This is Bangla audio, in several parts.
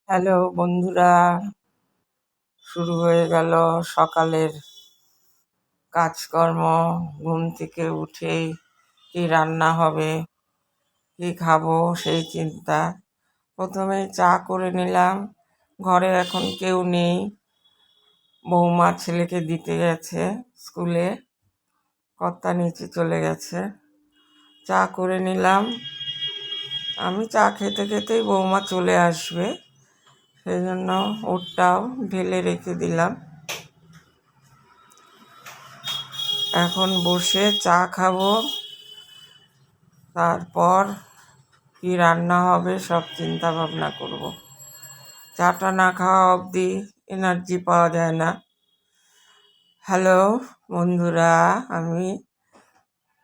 হ্যালো বন্ধুরা, শুরু হয়ে গেল সকালের কাজকর্ম। ঘুম থেকে উঠেই কি রান্না হবে, কি খাবো সেই চিন্তা। প্রথমে চা করে নিলাম। ঘরে এখন কেউ নেই, বৌমা ছেলেকে দিতে গেছে স্কুলে, কর্তা নিচে চলে গেছে। চা করে নিলাম। আমি চা খেতে খেতেই বৌমা চলে আসবে, সেই জন্য ওরটাও ঢেলে রেখে দিলাম। এখন বসে চা খাবো, তারপর কি রান্না হবে সব চিন্তা ভাবনা করব। চাটা না খাওয়া অবধি এনার্জি পাওয়া যায় না। হ্যালো বন্ধুরা, আমি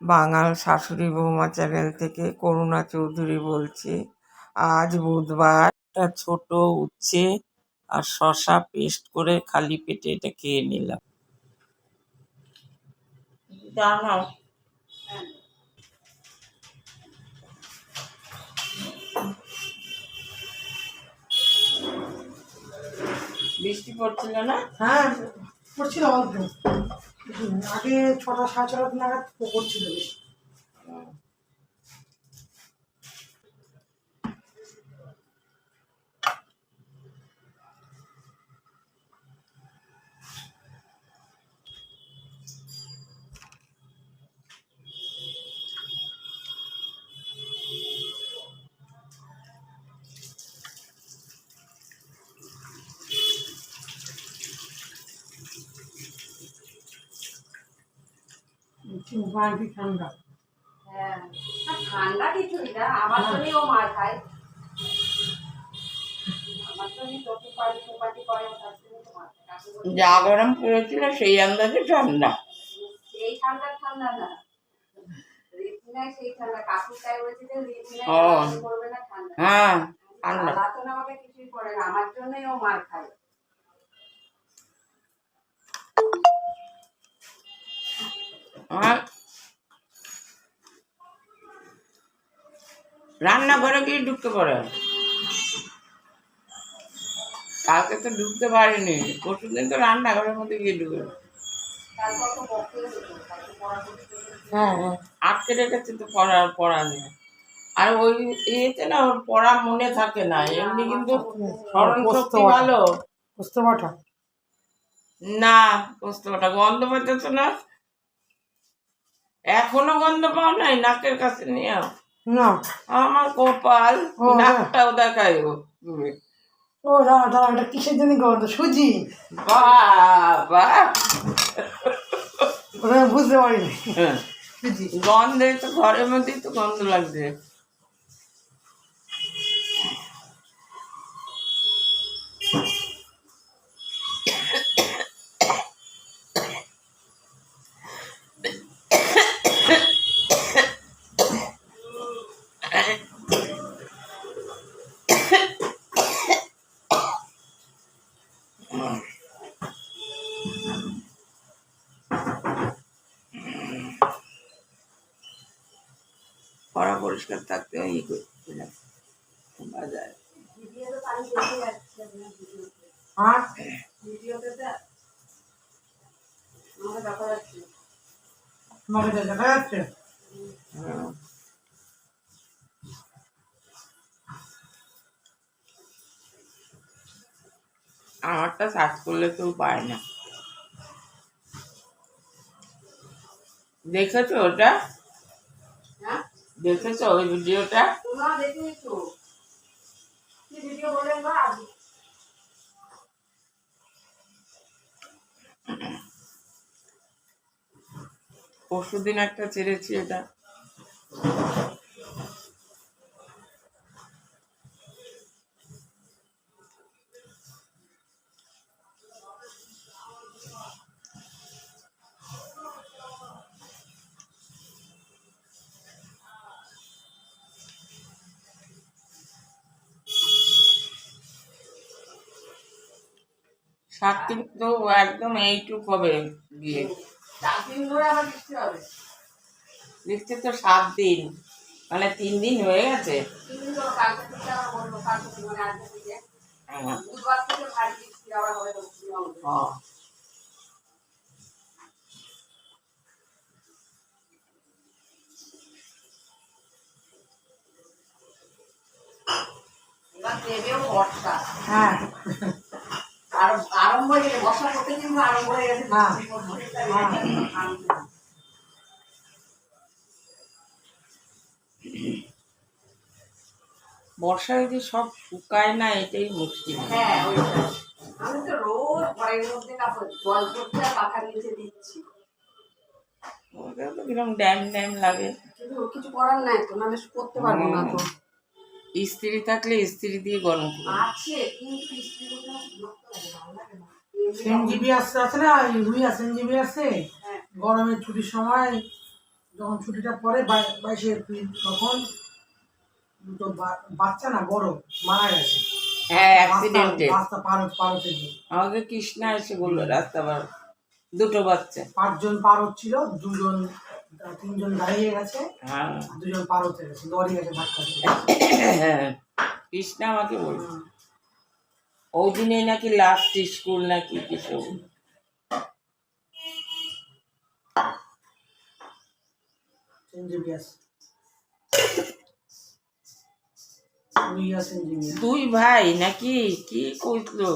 বাঙাল শাশুড়ি বৌমা চ্যানেল থেকে করুণা চৌধুরী বলছি। আজ বুধবার, একটা ছোট উচ্ছে আর শসা পেস্ট করে খালি পেটে এটা খেয়ে নিলাম। জানাও, বৃষ্টি পড়ছিল না? হ্যাঁ, পড়ছিল অল্প। আগে 6টা সাড়ে 6টা নাগাদ পড়ছিল বেশি। বাড়ি ঠান্ডা। হ্যাঁ, ঠান্ডা কিছুই না, আমার জন্যই ও মার খায়। আমার জন্যই যত পারি চোপাটি করে তার জন্য তো মার খায়। যা গরম পড়েছিল সেই আন্দাজে ঠান্ডা। সেই ঠান্ডা না, রিতিনায় সেই ঠান্ডা। কাকুর তাই বলেছে যে রিতিনায় করবে না ঠান্ডা। হ্যাঁ, ঠান্ডা। আলাদা আমাকে কিছুই করে না, আমার জন্যই ও মার খায়। রান্নাঘরে গিয়ে ঢুকতে পারে, কালকে তো ঢুকতে পারিনি, পরশুদিন তো রান্নাঘরের মধ্যে গিয়ে ঢুকে তারপর তো বকতে হতো, তারপর পড়া করতে। হ্যাঁ আটকে রেখেছে তো পড়া নিয়ে। আর ওই ইয়েতে না ওর পড়া মনে থাকে না, এমনি কিন্তু স্মরণ শক্তি ভালো। বুঝতে পারটা না, বুঝতে পারটা গন্ধ পাচ্ছ না? এখনো গন্ধ পাও নাই? নাকের কাছে নিয়ে না। আমার কপাল, নাকটাও দেখাই ও। ও দাঁড়া দাঁড়া, এটা কিসের জন্য গন্ধ? সুজি? বাবা, ওটা আমি বুঝতে পারিনি। সুজি গন্ধে তো ঘরের মধ্যেই তো গন্ধ লাগছে। পড়া পরিষ্কার থাকতে ওই করছিলাম বাজারে। ভিডিওতে পানি বেশি যাচ্ছে, আর ভিডিওতে আমাকে দেখা যাচ্ছে। তোমাকে দেখা যাচ্ছে? আমারটা সার্চ করলে কেউ পায় না। দেখেছো ওটা? হ্যাঁ, দেখেছো ওই ভিডিওটা? না দেখিনি তো। কি ভিডিও বলেন বা? পরশুদিন একটা ছেড়েছি এটা। সাত দিন তো একদম এইটুক হবে বিয়ে। 4 দিন ধরে আবার বৃষ্টি হবে। বৃষ্টি তো 7 দিন, মানে 3 দিন হয়ে গেছে। 3 দিন ধরে কালকে থেকে আবার বলবো, কালকে থেকে মানে আজকে থেকে হ্যাঁ বুধবার থেকে ভারী বৃষ্টি আবার হবে দক্ষিণবঙ্গে। হ্যাঁ। এবার দেবেও বর্ষা। হ্যাঁ আর আরম্ভ হয়ে গেছে বর্ষা করতে, কিন্তু আরম্ভ হয়ে গেছে হ্যাঁ। বৃষ্টি পড়তে। ঠান্ডা। বর্ষা যদি সব শুকায় না, এটাই মুশকিল। হ্যাঁ ওইটাই। আমি তো রোজ ঘরের মধ্যে কাপড় জল করতে আর পাখার নিচে দিচ্ছি, ওটা তো কিরকম ড্যাম ড্যাম লাগে। কিন্তু কিছু করার নাই তো, নাহলে করতে পারবো না তো। ইস্ত্রি থাকলে ইস্ত্রি দিয়ে গরম করে। আছে কিন্তু ইস্ত্রি করতে আমার বিরক্ত লাগে, ভালো লাগে না। সেনজিবি আছে না, রুইয়া সেনজিবি আছে। হ্যাঁ। গরমের ছুটির সময় যখন ছুটিটা পড়ে 22শে এপ্রিল, তখন দুটো বাচ্চা না বড় মারা গেছে। হ্যাঁ, অ্যাক্সিডেন্টে। রাস্তা পার হতে গিয়ে আমাকে কৃষ্ণা এসে বললো রাস্তা পার, দুটো বাচ্চা। 5 জন পার হচ্ছিল, 3জন দাঁড়িয়ে গেছে, হ্যাঁ 2জন পার হতে গেছে, লরি গেছে ধাক্কা দিয়ে। হ্যাঁ, কৃষ্ণা আমাকে বললো ওই দিনে নাকি লাস্ট স্কুল নাকি কিছু। সেনজিবি আছে, রুইয়া সেনজিবি। দুই ভাই নাকি কি কইলো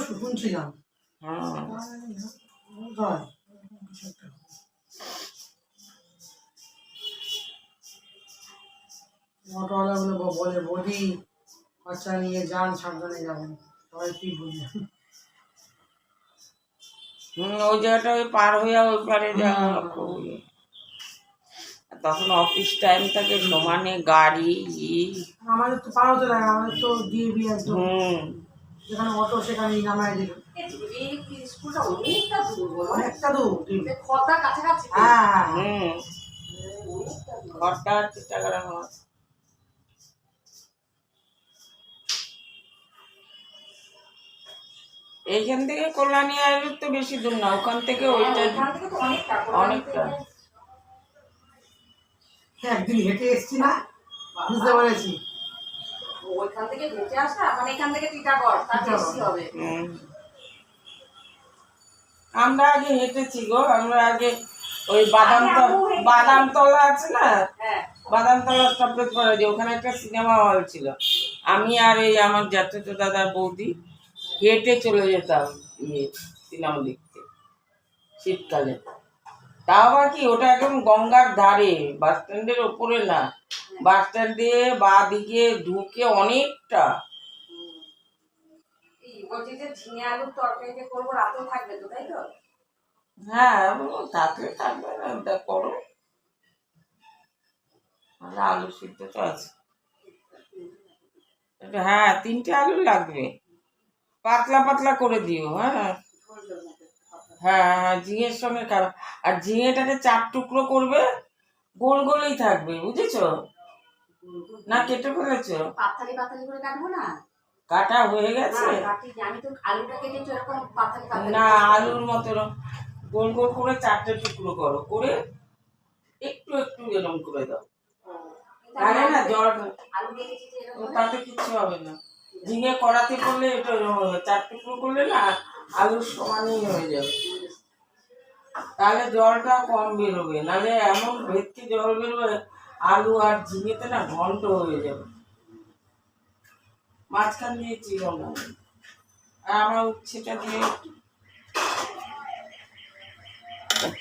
শুনছিলাম। হ্যাঁ অটোওয়ালা গুলো বলে, বৌদি বাচ্চা নিয়ে যান, সাবধানে যাবেন। সবাই কি বুঝলেন। ওই জায়গাটা ওই পার হইয়া ওই পারে যাওয়া খুব ইয়ে। তখন অফিস টাইম থাকে, সমানে গাড়ি আমাদের তো পার হতে লাগে, আমাদের তো ডিএবি একদম, হুম যেখানে অটো সেখানেই নামায় দিল। এই স্কুলটা অনেকটা দূর, বলো অনেকটা দূর। খর্দা কাছাকাছি। হ্যাঁ হুম অনেকটা দূর। ঘরটা চিটাগাং আমার। এইখান থেকে কল্যাণী আয়োজন তো বেশি দূর না, ওখান থেকে ওইটা ওখান থেকে তো অনেকটা, অনেকটা। একদিন হেঁটে এসছি না, বুঝতে পেরেছি। ওইখান থেকে হেঁটে আসা মানে এখান থেকে টিটাগড়, তার বেশি হবে। আমরা আগে হেঁটেছি গো, আমরা আগে ওই বাদামতলা আছে না, হ্যাঁ বাদামতলা স্টপেজ করা যে ওখানে একটা সিনেমা হল ছিল, আমি আর এই আমার জ্যাঠাতো দাদার বৌদি হেঁটে চলে যেতাম সিনেমা দেখতে শীতকালে। তাও আবার কি ওটা একদম গঙ্গার ধারে, বাস স্ট্যান্ডের ওপরে না, বাস স্ট্যান্ড দিয়ে বা দিকে ঢুকে অনেকটা। বলছি যে ঝিঙে আলুর তরকারি যে করবো, রাতেও থাকবে তো, তাই তো? হ্যাঁ থাকলে থাকবে না, ওটা করো। আলু সিদ্ধ তো আছে, হ্যাঁ 3টে আলু লাগবে, পাতলা পাতলা করে দিও। হ্যাঁ হ্যাঁ ঝিঙের সঙ্গে খাবে, আর ঝিঙেটাকে 4 টুকরো করবে, গোল গোলই থাকবে, বুঝেছো? না কেটে ফেলেছো? পাতালি পাতালি করে কাটবো না? কাটা হয়ে গেছে? আমি তো আলুটা কেটেছি এরকম পাতালি পাতালি। না আলুর মতো গোল গোল করে 4টে টুকরো করো, করে একটু একটু এরকম করে দাও, তাহলে না জল আলু কেটেছি যে এরকম। তাতে কিচ্ছু হবে না। ঝিঙে কড়াতে করলে এটা এরকম হবে, 4 টুকরো করলে না আলুর সমানই হয়ে যাবে, তাহলে জলটা কম বেরোবে, নাহলে এমন ভেতকে জল বেরোবে আলু আর ঝিঙেতে না ঘন্ট হয়ে যাবে, মাঝখান দিয়ে চিরো না। আর আমরা উচ্ছেটা দিয়ে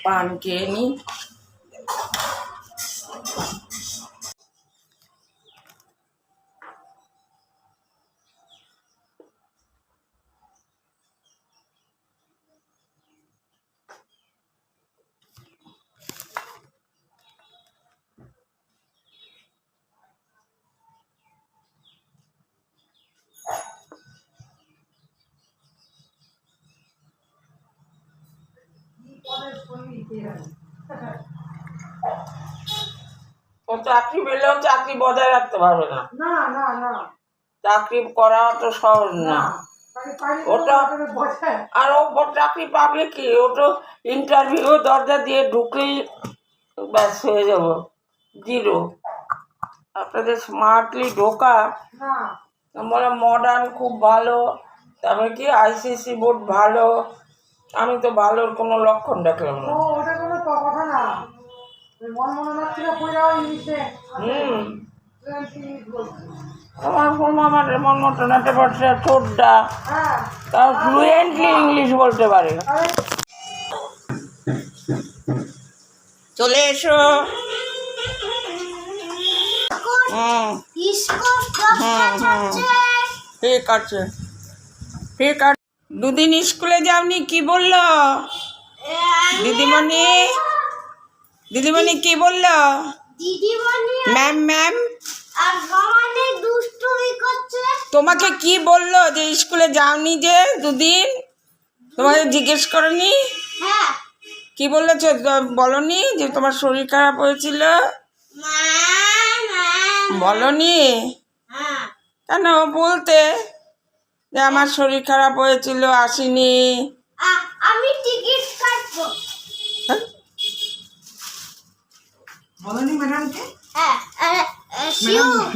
পান খেয়ে নিই। ও চাকরি পেলেও চাকরি বজায় রাখতে পারবে না, না না না চাকরি করা তো সহজ না। ওটা আর ও চাকরি পাবে কি, ও তো ইন্টারভিউ দরজা দিয়ে ঢুকলেই ব্যাস হয়ে যাব, জিরো। আপনাদের স্মার্টলি ঢোকা, না আমরা মডার্ন খুব ভালো, তারপরে কি আইসিসি বোর্ড ভালো, আমি তো ভালোর কোনো লক্ষণ দেখলাম না। ওটা কোনো কথা না, ওই মনমোহনার থেকে পড়ে যাওয়া ইংলিশে হুম, 20 বলছে। আমার আমার মন মতো নাতে পারছে ছোটটা, হ্যাঁ তার ফ্লুয়েন্টলি ইংলিশ বলতে পারে। আরে চলে এসো। হুম ঠিক আছে, ঠিক আছে। দুদিন স্কুলে যাওনি, কি বললো দিদিমণি? দিদিমণি কি বললো? দিদিমণি ম্যাম ম্যাম আর মামানে দুষ্টুমি করছে। তোমাকে কি বললো যে স্কুলে যাওনি যে দুদিন? তোমাকে জিজ্ঞেস করনি? হ্যাঁ কি বলেছ? বলনি যে তোমার শরীর খারাপ হয়েছিল? বলনি? হ্যাঁ কেন বলতে যে আমার শরীর খারাপ হয়েছিল, আসিনি? আমি টিকিট কাটবো। হ্যাঁ? বলনি ম্যাডামকে? হ্যাঁ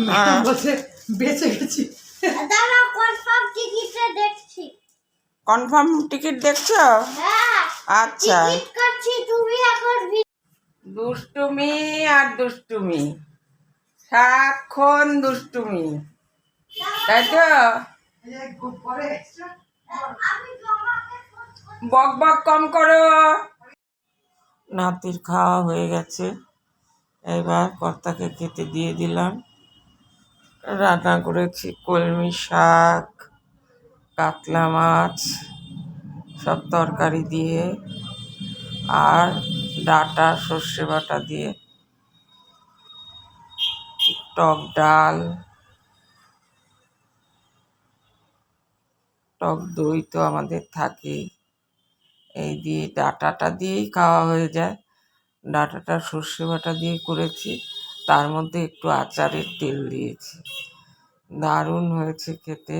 ম্যাডাম বলছে বেঁচে গেছি। দাদা কনফার্ম টিকিটে দেখছি। কনফার্ম টিকিট দেখছো? হ্যাঁ আচ্ছা। টিকিট কাটছি, তুমি এখন দুষ্টুমি আর দুষ্টুমি, সারাক্ষণ দুষ্টুমি, তাই তো? এই যে খুব পরে এসছো। আমি তোমাকে বক বক কম করো। নাতির খাওয়া হয়ে গেছে, এবার কর্তাকে খেতে দিয়ে দিলাম। রান্না করেছি কলমি শাক, কাতলা মাছ, সব তরকারি দিয়ে, আর ডাঁটা সর্ষে বাটা দিয়ে, টক ডাল, টক দই তো আমাদের থাকেই। এই দিয়ে ডাঁটাটা দিয়েই খাওয়া হয়ে যায়। ডাঁটাটা সর্ষে বাটা দিয়ে করেছি, তার মধ্যে একটু আচারের তেল দিয়েছি, দারুণ হয়েছে খেতে।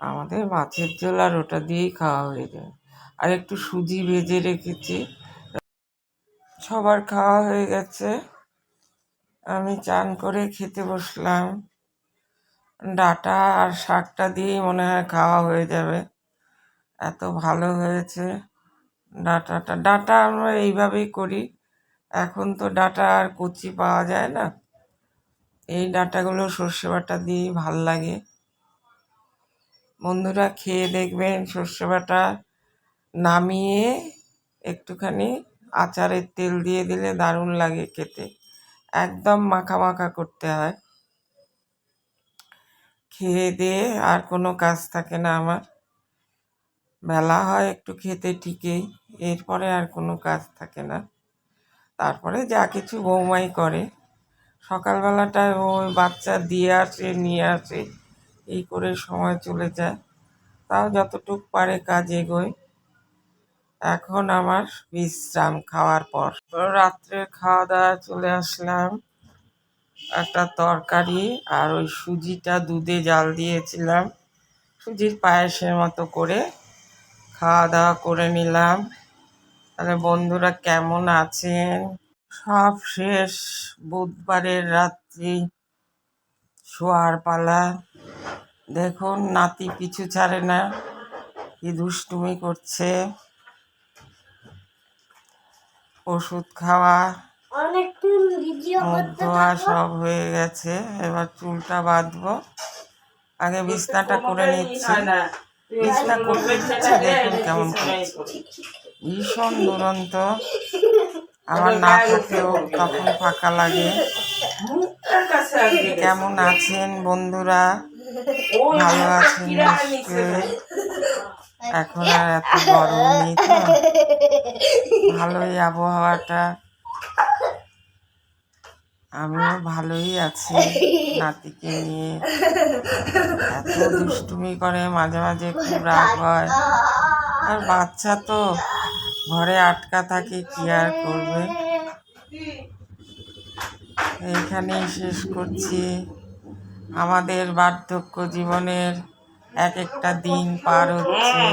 আমাদের মাছের ঝোল আর ওটা দিয়েই খাওয়া হয়ে যায়। আর একটু সুজি ভেজে রেখেছি। সবার খাওয়া হয়ে গেছে, আমি চান করে খেতে বসলাম। ডাঁটা আর শাকটা দিয়েই মনে হয় খাওয়া হয়ে যাবে, এত ভালো হয়েছে ডাঁটাটা। ডাঁটা আমরা এইভাবেই করি, এখন তো ডাঁটা আর কচি পাওয়া যায় না, এই ডাঁটাগুলো সর্ষে বাটা দিয়েই ভাল লাগে। বন্ধুরা খেয়ে দেখবেন, সর্ষে বাটা নামিয়ে একটুখানি আচারের তেল দিয়ে দিলে দারুণ লাগে খেতে, একদম মাখা মাখা করতে হয়। খেয়ে দিয়ে আর কোনো কাজ থাকে না আমার, বেলা হয় একটু খেতে ঠিকই, এরপরে আর কোনো কাজ থাকে না। তারপরে যা কিছু বৌমাই করে, সকালবেলাটায় ওই বাচ্চা দিয়ে আসে নিয়ে আসে, এই করে সময় চলে যায়, তাও যতটুক পারে কাজ এগোয়। এখন আমার বিশ্রাম খাওয়ার পর। রাত্রে খাওয়া দাওয়া চলে আসলাম, একটা তরকারি আর ওই সুজিটা দুধে জাল দিয়েছিলাম, সুজির পায়েসের মতো করে খাওয়া দাওয়া করে নিলাম। তাহলে বন্ধুরা কেমন আছেন? সব শেষ, বুধবারের রাত্রি, শোয়ার পালা। দেখুন নাতি পিছু ছাড়ে না, কি দুষ্টুমি করছে। ওষুধ খাওয়া, অনেকক্ষণ ভিডিও মুখ করতে ধোয়া থাকো। সব হয়ে গেছে, এবার চুলটা বাঁধবো। আগে বিছনাটা করে নিচ্ছি, বিছনা করতে দিচ্ছি, দেখুন কেমন করছে, ভীষণ দুরন্ত। আমার না থাকলেও তখন ফাঁকা লাগে। কেমন আছেন বন্ধুরা? ভালো আছেন নিশ্চয়ই। এখন আর এত গরম নেই তো, ভালোই আবহাওয়াটা, আমিও ভালোই আছি। নাতিকে নিয়ে এত দুষ্টুমি করে, মাঝে মাঝে খুব রাগ হয়, আর বাচ্চা তো ঘরে আটকা থাকে, কি আর করবে। এইখানেই শেষ করছি। আমাদের বার্ধক্য জীবনের এক একটা দিন পার হচ্ছে।